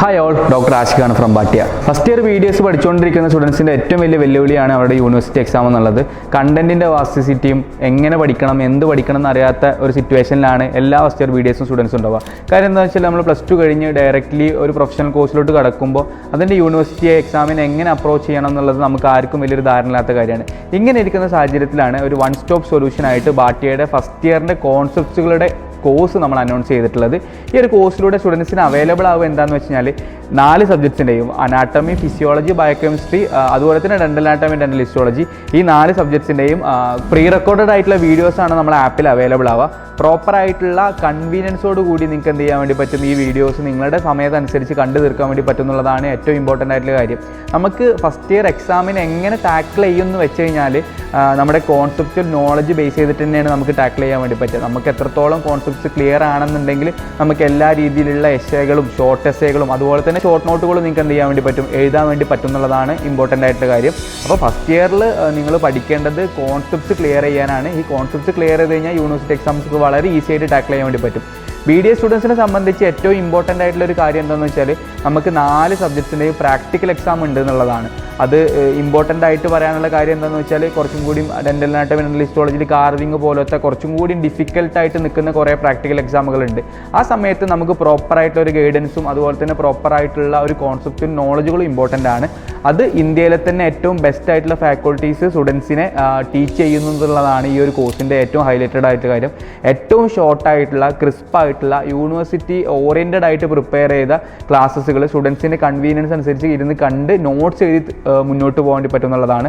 Hi all, doctor ആഷിഖാണ് from ബാട്ടിയ. First year videos പഠിച്ചുകൊണ്ടിരിക്കുന്ന സ്റ്റുഡൻസിൻ്റെ ഏറ്റവും വലിയ വെല്ലുവിളിയാണ് അവരുടെ യൂണിവേഴ്സിറ്റി എക്സാം എന്നുള്ളത്. കണ്ടന്റിൻ്റെ വാസ്റ്റിസിറ്റിയും എങ്ങനെ പഠിക്കണം, എന്ത് പഠിക്കണം എന്നറിയാത്ത ഒരു സിറ്റുവേഷനിലാണ് എല്ലാ ഫസ്റ്റ് ഇയർ വീഡിയോസും സ്റ്റുഡൻസ് ഉണ്ടാവുക. കാര്യം എന്താണെന്ന് വെച്ചാൽ നമ്മൾ +2 കഴിഞ്ഞ് ഡയറക്റ്റ്ലി ഒരു പ്രൊഫഷണൽ കോഴ്സിലോട്ട് കടക്കുമ്പോൾ അതിൻ്റെ യൂണിവേഴ്സിറ്റി എക്സാമിന് എങ്ങനെ അപ്രോച്ച് ചെയ്യണം എന്നുള്ളത് നമുക്ക് ആർക്കും വലിയൊരു ധാരണയില്ലാത്ത കാര്യമാണ്. ഇങ്ങനെ ഇരിക്കുന്ന സാഹചര്യത്തിലാണ് ഒരു വൺ സ്റ്റോപ്പ് സൊല്യൂഷനായിട്ട് ബാട്ടിയയുടെ ഫസ്റ്റ് ഇയറിൻ്റെ കോൺസെപ്റ്റ്സുകളുടെ കോഴ്സ് നമ്മൾ അനൗൺസ് ചെയ്തിട്ടുള്ളത്. ഈ ഒരു കോഴ്സിലൂടെ സ്റ്റുഡൻസിന് അവൈലബിൾ ആവുക എന്താണെന്ന് വെച്ചാൽ 4 സബ്ജക്ട്സിൻ്റെയും അനാട്ടമി, ഫിസിയോളജി, ബയോകെമിസ്ട്രി, അതുപോലെ തന്നെ ഡെൻ്റൽ അനാട്ടമി, ഡെൻ്റൽ ഹിസ്റ്റോളജി, ഈ 4 സബ്ജക്ട്സിൻ്റെയും പ്രീ റെക്കോർഡഡ് ആയിട്ടുള്ള വീഡിയോസാണ് നമ്മുടെ ആപ്പിൽ അവൈലബിൾ ആവുക. പ്രോപ്പറായിട്ടുള്ള കൺവീനിയൻസോട് കൂടി നിങ്ങൾക്ക് എന്ത് ചെയ്യാൻ വേണ്ടി പറ്റും, ഈ വീഡിയോസ് നിങ്ങളുടെ സമയത്തനുസരിച്ച് കണ്ടു തീർക്കാൻ വേണ്ടി പറ്റും എന്നുള്ളതാണ് ഏറ്റവും ഇമ്പോർട്ടൻ്റ് ആയിട്ടുള്ള കാര്യം. നമുക്ക് ഫസ്റ്റ് ഇയർ എക്സാമിന് എങ്ങനെ ടാക്കിൾ ചെയ്യുമെന്ന് വെച്ച് കഴിഞ്ഞാൽ നമ്മുടെ കോൺസെപ്റ്റുവൽ നോളജ് ബേസ് ചെയ്തിട്ട് തന്നെയാണ് നമുക്ക് ടാക്കിൾ ചെയ്യാൻ വേണ്ടി പറ്റുക. നമുക്ക് എത്രത്തോളം കോൺസെപ്റ്റ്സ് ക്ലിയർ ആണെന്നുണ്ടെങ്കിൽ നമുക്ക് എല്ലാ രീതിയിലുള്ള എസ്സേകളും ഷോർട്ട് എസ്സേകളും അതുപോലെ തന്നെ ഷോർട്ട് നോട്ടുകളും നിങ്ങൾക്ക് എന്ത് ചെയ്യാൻ വേണ്ടി പറ്റും, എഴുതാൻ വേണ്ടി പറ്റും എന്നുള്ളതാണ് ഇമ്പോർട്ടൻ്റ് ആയിട്ടുള്ള കാര്യം. അപ്പോൾ ഫസ്റ്റ് ഇയറിൽ നിങ്ങൾ പഠിക്കേണ്ടത് കോൺസെപ്റ്റ്സ് ക്ലിയർ ചെയ്യാനാണ്. ഈ കോൺസെപ്റ്റ്സ് ക്ലിയർ ചെയ്ത് കഴിഞ്ഞാൽ യൂണിവേഴ്സിറ്റി എക്സാംസ് വളരെ ഈസി ആയിട്ട് ടാക്കിൾ ചെയ്യാൻ വേണ്ടി പറ്റും. BDA സ്റ്റുഡൻസിനെ സംബന്ധിച്ച് ഏറ്റവും ഇമ്പോർട്ടൻ്റ് ആയിട്ടുള്ള ഒരു കാര്യം എന്താണെന്ന് വെച്ചാൽ നമുക്ക് 4 സബ്ജക്ട്സിൻ്റെയും പ്രാക്ടിക്കൽ എക്സാം ഉണ്ട് എന്നുള്ളതാണ്. അത് ഇമ്പോർട്ടൻ്റ് ആയിട്ട് പറയാനുള്ള കാര്യം എന്താണെന്ന് വെച്ചാൽ കുറച്ചും കൂടി ഡെൻ്റൽ അനാട്ടമി, ഡെൻ്റൽ ഹിസ്റ്റോളജിയിൽ കാർവിങ് പോലത്തെ കുറച്ചും കൂടി ഡിഫിക്കൽട്ടായിട്ട് നിൽക്കുന്ന കുറേ പ്രാക്ടിക്കൽ എക്സാമുകളുണ്ട്. ആ സമയത്ത് നമുക്ക് പ്രോപ്പറായിട്ടുള്ള ഗൈഡൻസും അതുപോലെ തന്നെ പ്രോപ്പറായിട്ടുള്ള ഒരു കോൺസെപ്റ്റും നോളജുകളും ഇമ്പോർട്ടൻ്റ് ആണ്. അത് ഇന്ത്യയിലെ തന്നെ ഏറ്റവും ബെസ്റ്റ് ആയിട്ടുള്ള ഫാക്കൾട്ടീസ് സ്റ്റുഡൻസിനെ ടീച്ച് ചെയ്യുന്നതുള്ളതാണ് ഈ ഒരു കോഴ്സിൻ്റെ ഏറ്റവും ഹൈലൈറ്റഡ് ആയിട്ട് കാര്യം. ഏറ്റവും ഷോർട്ടായിട്ടുള്ള ക്രിസ്പായിട്ടുള്ള യൂണിവേഴ്സിറ്റി ഓറിയൻറ്റഡ് ആയിട്ട് പ്രിപ്പയർ ചെയ്ത ക്ലാസ്സുകൾ സ്റ്റുഡൻസിൻ്റെ കൺവീനിയൻസ് അനുസരിച്ച് ഇരുന്ന് കണ്ട് നോട്ട്സ് എഴുതി മുന്നോട്ട് പോകാൻ വേണ്ടി പറ്റുന്നുള്ളതാണ്.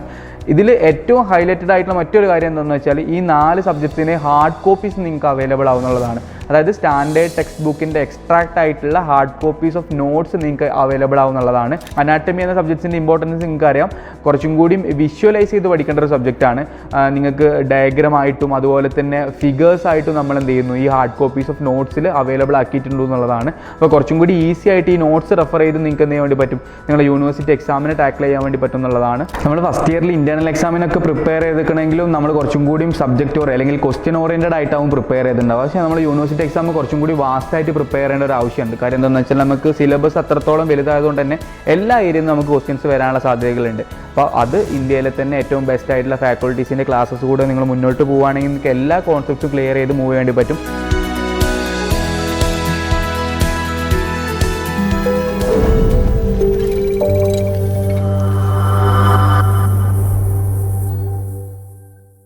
ഇതിൽ ഏറ്റവും ഹൈലൈറ്റഡ് ആയിട്ടുള്ള മറ്റൊരു കാര്യം എന്താണെന്ന് വെച്ചാൽ ഈ 4 സബ്ജക്ട്സിന് ഹാർഡ് കോപ്പീസ് നിങ്ങൾക്ക് അവൈലബിൾ ആവുന്നുള്ളതാണ്. അതായത് സ്റ്റാൻഡേർഡ് ടെക്സ്റ്റ് ബുക്കിൻ്റെ എക്സ്ട്രാക്റ്റ് ആയിട്ടുള്ള ഹാർഡ് കോപ്പീസ് ഓഫ് നോട്ട്സ് നിങ്ങൾക്ക് അവൈലബിൾ ആവുന്നുള്ളതാണ്. അനാട്ടമി എന്ന സബ്ജക്ട്സിൻ്റെ ഇമ്പോർട്ടൻസ് നിങ്ങൾക്ക് അറിയാം. കുറച്ചും കൂടി വിഷ്വലൈസ് ചെയ്ത് പഠിക്കേണ്ട ഒരു സബ്ജക്റ്റാണ്. നിങ്ങൾക്ക് ഡയഗ്രാം ആയിട്ടും അതുപോലെ തന്നെ ഫിഗേഴ്സ് ആയിട്ടും നമ്മൾ എന്ത് ചെയ്യുന്നു, ഈ ഹാർഡ് കോപ്പീസ് ഓഫ് നോട്ട്സിൽ അവൈലബിൾ ആക്കിയിട്ടുണ്ട് എന്നുള്ളതാണ്. അപ്പോൾ കുറച്ചും കൂടി ഈസി ആയിട്ട് ഈ നോട്ട്സ് റെഫർ ചെയ്ത് നിങ്ങൾക്ക് എന്ത് ചെയ്യാൻ വേണ്ടി പറ്റും, നിങ്ങളുടെ യൂണിവേഴ്സിറ്റി എക്സാമിനെ ടാക്കിൾ ചെയ്യാൻ വേണ്ടി പറ്റും എന്നുള്ളതാണ്. നമ്മൾ ഫസ്റ്റ് ഇയറിൽ ഇന്റേണൽ എക്സാമിനൊക്കെ പ്രിപ്പയർ ചെയ്തിട്ടുണ്ടെങ്കിലും നമ്മൾ കുറച്ചും കൂടി സബ്ജക്റ്റ് അല്ലെങ്കിൽ ക്വസ്റ്റ്യൻ ഓറിയൻറ്റഡ് ആയിട്ടാവും പ്രിപ്പയർ ചെയ്തിട്ടുണ്ടാവും. പക്ഷേ നമ്മൾ യൂണിവേഴ്സിറ്റി എക്സാം കുറച്ചും കൂടി വാസ്റ്റായിട്ട് പ്രിപ്പയർ ചെയ്യേണ്ട ഒരു ആവശ്യമുണ്ട്. കാര്യം എന്താണെന്ന് വെച്ചാൽ നമുക്ക് സിലബസ് അത്രത്തോളം വലുതായതുകൊണ്ട് തന്നെ എല്ലാ ഏരിയയിൽ നമുക്ക് ക്വസ്റ്റ്യൻസ് വരാനുള്ള സാധ്യതകളുണ്ട്. അപ്പോൾ അത് ഇന്ത്യയിലെ തന്നെ ഏറ്റവും ബെസ്റ്റ് ആയിട്ടുള്ള ഫാക്കൾട്ടീസിൻ്റെ ക്ലാസ്സസ് കൂടെ നിങ്ങൾ മുന്നോട്ട് പോവുകയാണെങ്കിൽ നിങ്ങൾക്ക് എല്ലാ കോൺസെപ്റ്റും ക്ലിയർ ചെയ്ത് മൂവ് ചെയ്യേണ്ടി പറ്റും.